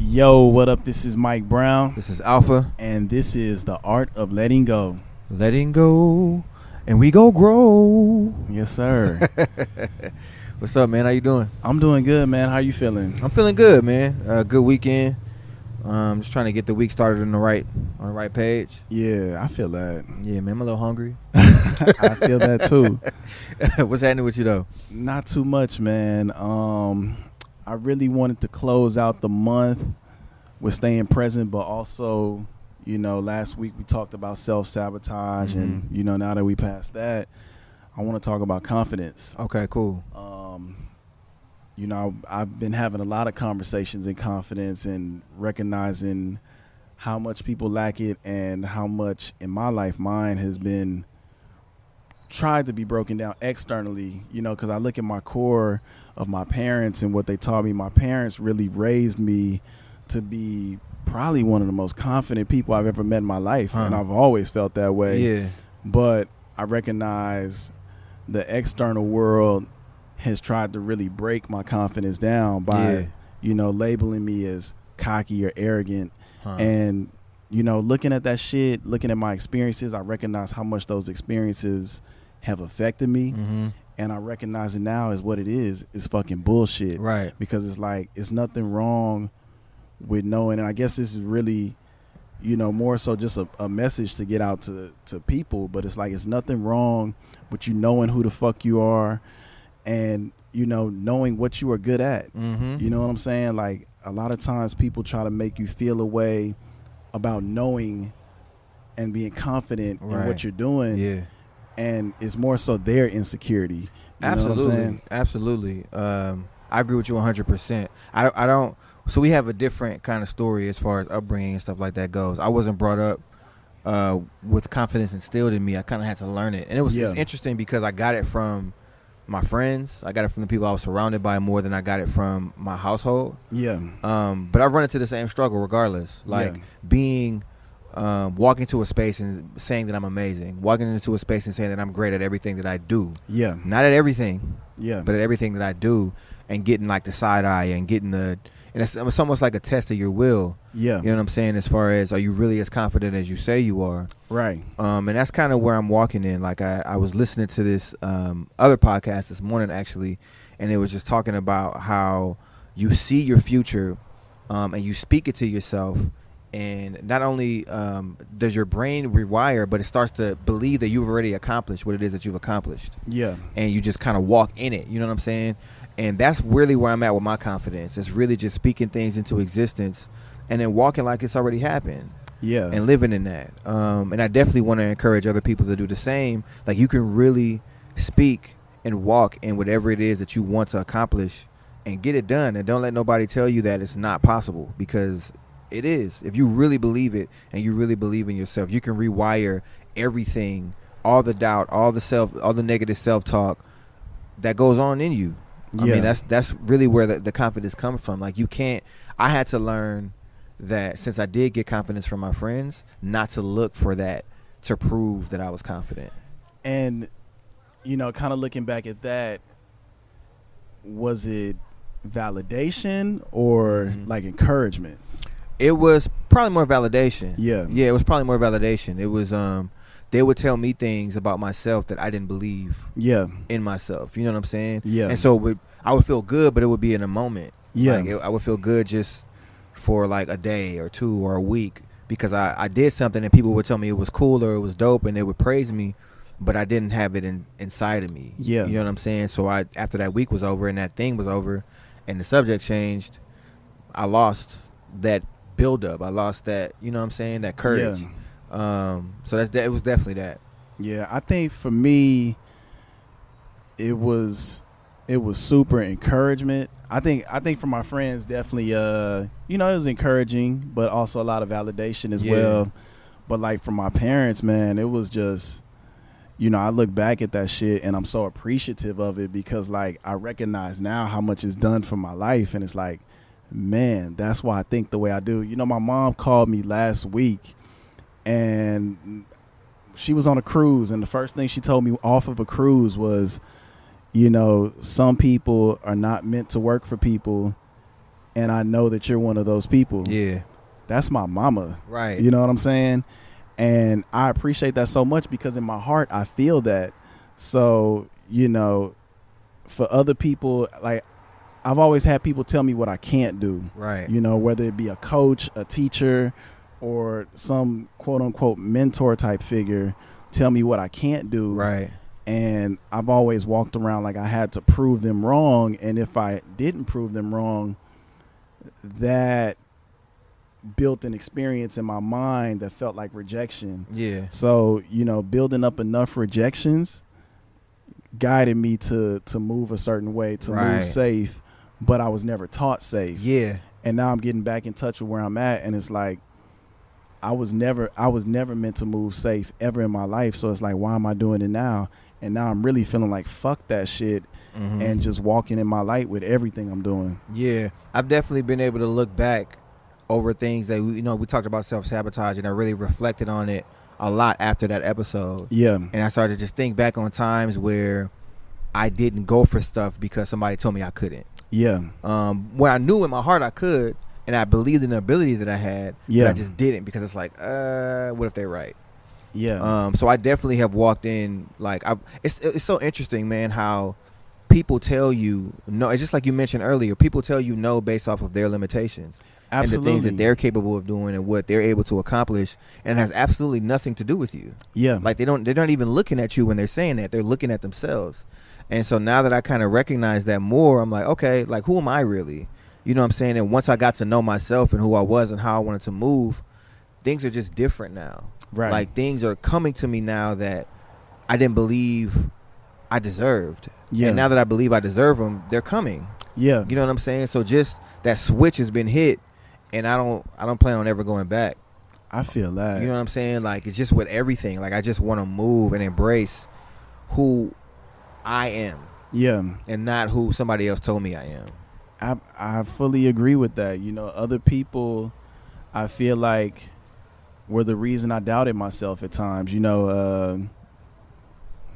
Yo, what up? This is Mike Brown. This is Alpha. And this is The Art of Letting Go. Letting go, and we go grow. Yes, sir. What's up, man? How you doing? I'm doing good, man. How you feeling? I'm feeling good, man. Good weekend. Just trying to get the week started on the right page. Yeah, I feel that. Yeah, man. I'm a little hungry. I feel that too. What's happening with you though? Not too much, man. I really wanted to close out the month with staying present, but also, last week we talked about self-sabotage, and now that we passed that, I want to talk about confidence. Okay, cool. I've been having a lot of conversations in confidence and recognizing how much people lack it and how much in my life mine has been tried to be broken down externally, because I look at my core of my parents and what they taught me. My parents really raised me to be probably one of the most confident people I've ever met in my life. And I've always felt that way. Yeah. But I recognize the external world has tried to really break my confidence down by, labeling me as cocky or arrogant. And, looking at that shit, looking at my experiences, I recognize how much those experiences have affected me. And I recognize it now as what it is. It's fucking bullshit. Right. Because it's like, it's nothing wrong with knowing. And I guess this is really, more so just a message to get out to people. But it's like, it's nothing wrong with you knowing who the fuck you are and, knowing what you are good at. You know what I'm saying? Like, a lot of times people try to make you feel a way about knowing and being confident in what you're doing. Yeah. And it's more so their insecurity. Absolutely. I agree with you 100%. I don't. So we have a different kind of story as far as upbringing and stuff like that goes. I wasn't brought up with confidence instilled in me. I kind of had to learn it, and it's interesting because I got it from my friends. I got it from the people I was surrounded by more than I got it from my household. Yeah. But I run into the same struggle regardless. Like being. Walking to a space and saying that I'm amazing, walking into a space and saying that I'm great at everything that I do. Yeah. Not at everything. Yeah. But at everything that I do, and getting like the side eye and getting and it's almost like a test of your will. Yeah. You know what I'm saying? As far as, are you really as confident as you say you are? Right. And that's kind of where I'm walking in. Like I was listening to this other podcast this morning actually, and it was just talking about how you see your future and you speak it to yourself. And not only does your brain rewire, but it starts to believe that you've already accomplished what it is that you've accomplished. Yeah. And you just kind of walk in it. You know what I'm saying? And that's really where I'm at with my confidence. It's really just speaking things into existence and then walking like it's already happened. Yeah. And living in that. And I definitely want to encourage other people to do the same. Like, you can really speak and walk in whatever it is that you want to accomplish and get it done. And don't let nobody tell you that it's not possible, because it is. If you really believe it and you really believe in yourself, you can rewire everything, all the doubt, all the negative self-talk that goes on in you. I mean, that's really where the confidence comes from. Like, I had to learn that, since I did get confidence from my friends, not to look for that to prove that I was confident. And, kind of looking back at that, was it validation or like encouragement? It was probably more validation. Yeah. Yeah, it was probably more validation. It was they would tell me things about myself that I didn't believe in myself. You know what I'm saying? Yeah. And so I would feel good, but it would be in a moment. Yeah. Like, I would feel good just for like a day or two or a week, because I did something and people would tell me it was cool or it was dope and they would praise me, but I didn't have it inside of me. Yeah. You know what I'm saying? So after that week was over and that thing was over and the subject changed, I lost that build-up. I lost that, you know what I'm saying, that courage. So it was definitely that. Yeah, I think for me, it was super encouragement. I think for my friends, definitely, it was encouraging, but also a lot of validation as well. But like for my parents, man, it was just, I look back at that shit and I'm so appreciative of it, because like I recognize now how much it's done for my life, and it's like, man, that's why I think the way I do. My mom called me last week and she was on a cruise, and the first thing she told me off of a cruise was, some people are not meant to work for people, and I know that you're one of those people. Yeah. That's my mama. Right. You know what I'm saying? And I appreciate that so much because in my heart I feel that. So, you know, for other people, like, I've always had people tell me what I can't do. Right. You know, whether it be a coach, a teacher, or some quote unquote mentor type figure tell me what I can't do. Right. And I've always walked around like I had to prove them wrong. And if I didn't prove them wrong, that built an experience in my mind that felt like rejection. Yeah. So, you know, building up enough rejections guided me to move a certain way, to move safe, but I was never taught safe. Yeah. And now I'm getting back in touch with where I'm at, and it's like I was never meant to move safe ever in my life. So it's like, why am I doing it now? And now I'm really feeling like fuck that shit, and just walking in my light with everything I'm doing. Yeah. I've definitely been able to look back over things that we talked about self-sabotage, and I really reflected on it a lot after that episode. Yeah. And I started to just think back on times where I didn't go for stuff because somebody told me I couldn't. Yeah. Where I knew in my heart I could, and I believed in the ability that I had, but I just didn't because it's like, what if they're right? Yeah. So I definitely have walked in, like, it's so interesting, man, how people tell you no. It's just like you mentioned earlier. People tell you no based off of their limitations. Absolutely. And the things that they're capable of doing and what they're able to accomplish, and it has absolutely nothing to do with you. Yeah. Like they're not even looking at you when they're saying that. They're looking at themselves. And so now that I kind of recognize that more, I'm like, okay, like who am I really? You know what I'm saying? And once I got to know myself and who I was and how I wanted to move, things are just different now. Right. Like things are coming to me now that I didn't believe I deserved. Yeah. And now that I believe I deserve them, they're coming. Yeah. You know what I'm saying? So just that switch has been hit, and I don't plan on ever going back. I feel that. You know what I'm saying? Like it's just with everything. Like I just want to move and embrace who I am. Yeah. And not who somebody else told me I am. I fully agree with that. You know, other people, I feel like, were the reason I doubted myself at times. You know,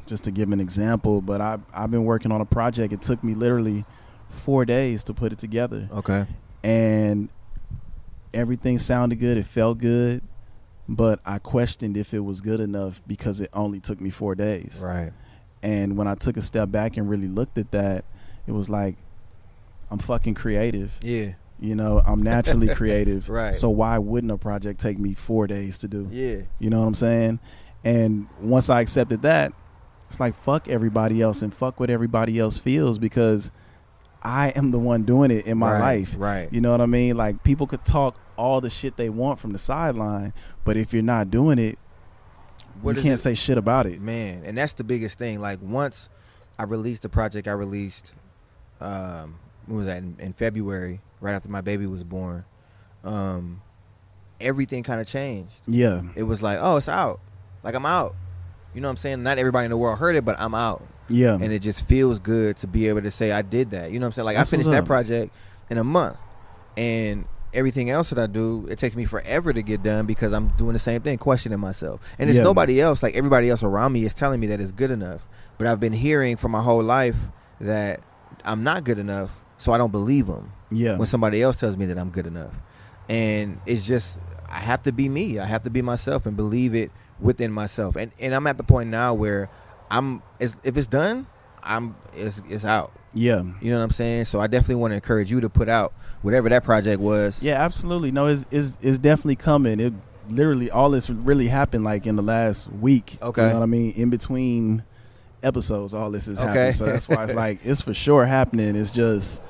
just to give an example, but I've been working on a project. It took me literally 4 days to put it together. Okay. And everything sounded good. It felt good. But I questioned if it was good enough because it only took me 4 days. Right. And when I took a step back and really looked at that, it was like, I'm fucking creative. Yeah. You know, I'm naturally creative. Right. So why wouldn't a project take me 4 days to do? Yeah. You know what I'm saying? And once I accepted that, it's like, fuck everybody else and fuck what everybody else feels, because I am the one doing it in my life. Right. You know what I mean? Like, people could talk all the shit they want from the sideline, but if you're not doing it, you can't say shit about it. Man, and that's the biggest thing. Like, once I released the project, I released, what was that, in February, right after my baby was born, everything kind of changed. Yeah. It was like, oh, it's out. Like, I'm out. You know what I'm saying? Not everybody in the world heard it, but I'm out. Yeah. And it just feels good to be able to say I did that. You know what I'm saying? Like, That's I finished what's that up. project in a month. And everything else that I do, it takes me forever to get done because I'm doing the same thing, questioning myself. And it's nobody else, like everybody else around me is telling me that it's good enough. But I've been hearing for my whole life that I'm not good enough, so I don't believe them. Yeah. When somebody else tells me that I'm good enough. And it's just, I have to be me. I have to be myself and believe it within myself. And I'm at the point now where if it's done, it's out. Yeah. You know what I'm saying? So I definitely want to encourage you to put out whatever that project was. Yeah, absolutely. No, it's definitely coming. It literally, all this really happened like in the last week. Okay. You know what I mean? In between episodes, all this is Okay. happening. So that's why it's like, it's for sure happening. It's just,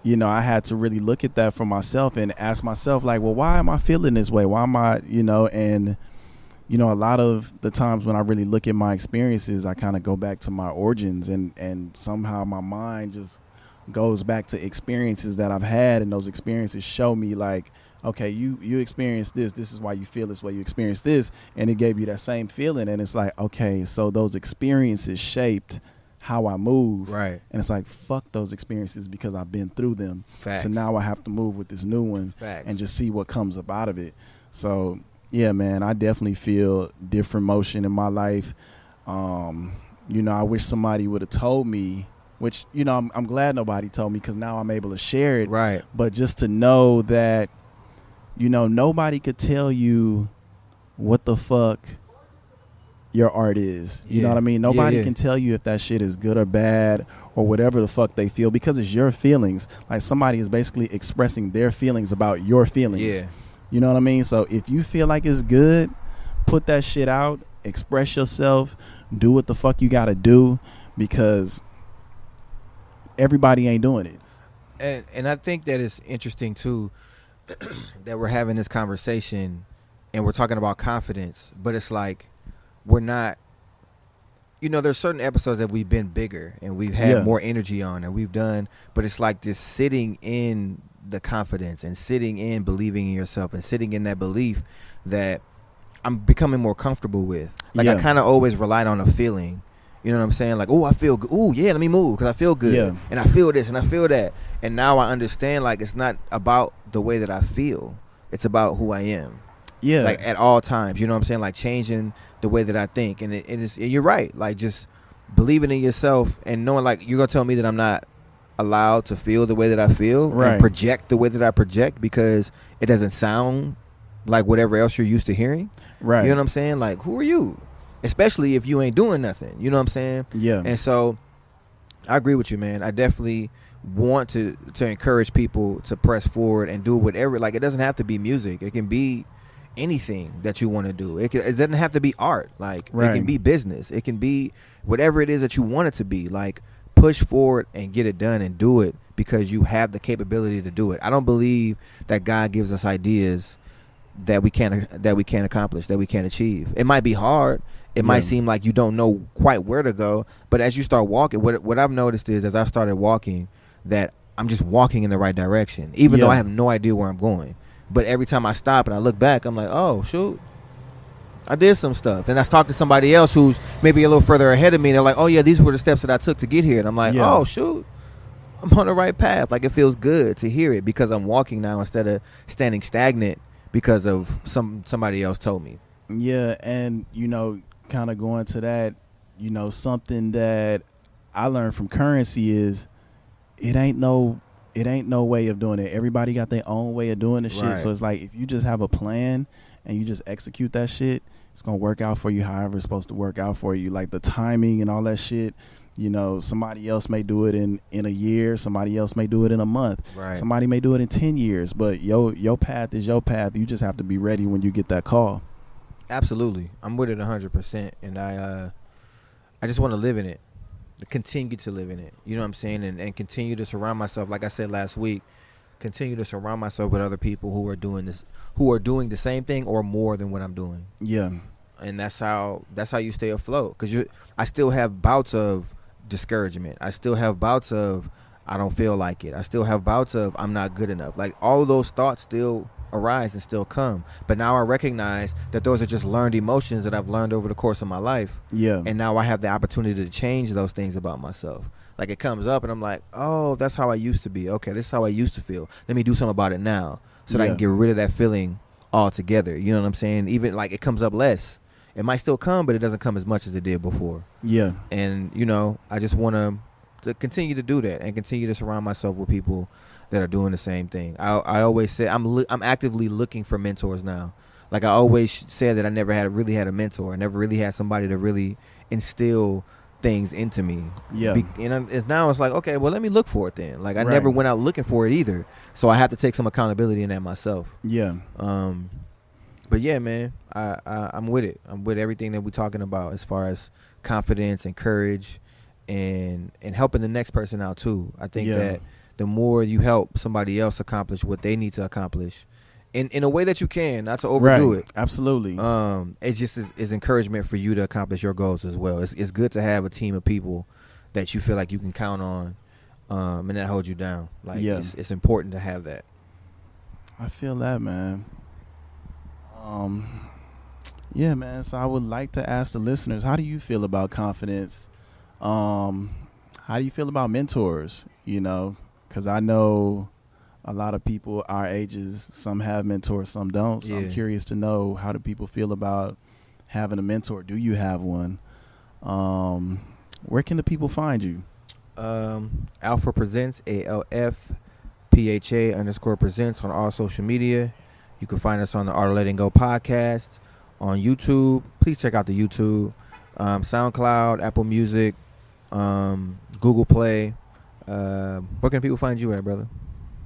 you know, I had to really look at that for myself and ask myself, like, well, why am I feeling this way? Why am I, you know, and, you know, a lot of the times when I really look at my experiences, I kind of go back to my origins, and somehow my mind just goes back to experiences that I've had, and those experiences show me like, okay, you experienced this is why you feel this way, you experienced this, and it gave you that same feeling, and it's like, okay, so those experiences shaped how I move. Right. And it's like, fuck those experiences because I've been through them. Facts. So now I have to move with this new one. Facts. And just see what comes up out of it. So yeah, man, I definitely feel different motion in my life. You know, I wish somebody would have told me which, you know, I'm glad nobody told me because now I'm able to share it. Right. But just to know that, you know, nobody could tell you what the fuck your art is. You know what I mean? Nobody can tell you if that shit is good or bad or whatever the fuck they feel, because it's your feelings. Like, somebody is basically expressing their feelings about your feelings. Yeah. You know what I mean? So if you feel like it's good, put that shit out, express yourself, do what the fuck you gotta do, because everybody ain't doing it. And I think that it's interesting too that we're having this conversation and we're talking about confidence, but it's like we're not, you know, there's certain episodes that we've been bigger and we've had more energy on and we've done, but it's like just sitting in the confidence and sitting in believing in yourself and sitting in that belief that I'm becoming more comfortable with. Like, I kind of always relied on a feeling. You know what I'm saying? Like, oh, I feel good. Oh, yeah, let me move because I feel good. Yeah. And I feel this and I feel that. And now I understand, like, it's not about the way that I feel. It's about who I am. Yeah. Like, at all times. You know what I'm saying? Like, changing the way that I think. And you're right. Like, just believing in yourself and knowing, like, you're going to tell me that I'm not allowed to feel the way that I feel and project the way that I project because it doesn't sound like whatever else you're used to hearing. Right. You know what I'm saying? Like, who are you? Especially if you ain't doing nothing. You know what I'm saying? Yeah. And so I agree with you, man. I definitely want to encourage people to press forward and do whatever. Like, it doesn't have to be music. It can be anything that you want to do. It doesn't have to be art. Like, it can be business. It can be whatever it is that you want it to be. Like, push forward and get it done and do it because you have the capability to do it. I don't believe that God gives us ideas that we can't accomplish, that we can't achieve. It might be hard. It might seem like you don't know quite where to go. But as you start walking, what I've noticed is as I started walking, that I'm just walking in the right direction, even though I have no idea where I'm going. But every time I stop and I look back, I'm like, oh, shoot, I did some stuff. And I talked to somebody else who's maybe a little further ahead of me. And they're like, oh, yeah, these were the steps that I took to get here. And I'm like, oh, shoot, I'm on the right path. Like, it feels good to hear it because I'm walking now instead of standing stagnant because of somebody else told me. Yeah, and, you know, kind of going to that, you know, something that I learned from Currency is it ain't no way of doing it. Everybody got their own way of doing the shit. So it's like if you just have a plan and you just execute that shit, it's going to work out for you however it's supposed to work out for you. Like the timing and all that shit, you know, somebody else may do it in a year. Somebody else may do it in a month. Right. Somebody may do it in 10 years. But your path is your path. You just have to be ready when you get that call. Absolutely. I'm with it 100%. And I just want to live in it. Continue to live in it. You know what I'm saying? And continue to surround myself, like I said last week, continue to surround myself with other people who are doing this, who are doing the same thing or more than what I'm doing. Yeah. And that's how you stay afloat. Because I still have bouts of discouragement. I still have bouts of I don't feel like it. I still have bouts of I'm not good enough. Like all of those thoughts still arise and still come. But now I recognize that those are just learned emotions that I've learned over the course of my life. Yeah. And now I have the opportunity to change those things about myself. Like it comes up and I'm like, oh, that's how I used to be. Okay, this is how I used to feel. Let me do something about it now so that I can get rid of that feeling altogether. You know what I'm saying? Even like it comes up less. It might still come, but it doesn't come as much as it did before. Yeah. And, you know, I just want to continue to do that and continue to surround myself with people that are doing the same thing. I always say I'm actively looking for mentors now. Like I always said that I never really had a mentor. I never really had somebody to really instill things into me. Yeah. And now it's like, okay, well, let me look for it then. Like I never went out looking for it either. So I have to take some accountability in that myself. Yeah. But yeah, man, I'm with it. I'm with everything that we're talking about as far as confidence and courage and helping the next person out too. I think that the more you help somebody else accomplish what they need to accomplish in a way that you can, not to overdo it. Absolutely. It's just is encouragement for you to accomplish your goals as well. It's good to have a team of people that you feel like you can count on and that holds you down. Like it's important to have that. I feel that, man. Yeah, man. So I would like to ask the listeners, how do you feel about confidence? How do you feel about mentors? You know, because I know a lot of people our ages, some have mentors, some don't. So I'm curious to know, how do people feel about having a mentor? Do you have one? Where can the people find you? Alpha Presents, ALFPHA_presents on all social media. You can find us on the Art of Letting Go podcast on YouTube. Please check out the YouTube, SoundCloud, Apple Music, Google Play. Where can people find you at, brother?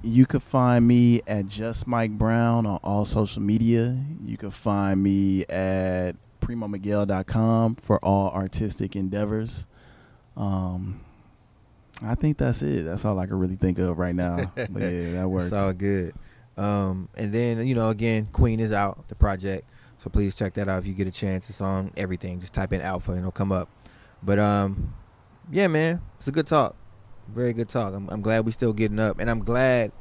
You can find me at Just Mike Brown on all social media. You can find me at PrimoMiguel.com for all artistic endeavors. I think that's it. That's all I can really think of right now. But yeah, that works. It's all good. And then, again, Queen is out, the project. So please check that out if you get a chance. It's on everything. Just type in Alpha and it'll come up. But, yeah, man, it's a good talk. Very good talk. I'm glad we still getting up. And I'm glad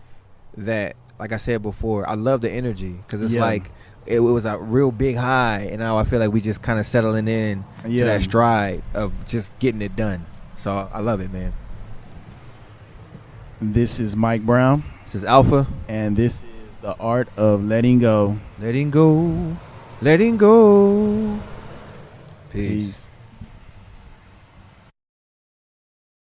that, like I said before, I love the energy. Because it's like it was a real big high. And now I feel like we just kind of settling in to that stride of just getting it done. So I love it, man. This is Mike Brown. This is Alpha. And this is the Art of Letting Go. Letting go. Letting go. Peace. Peace.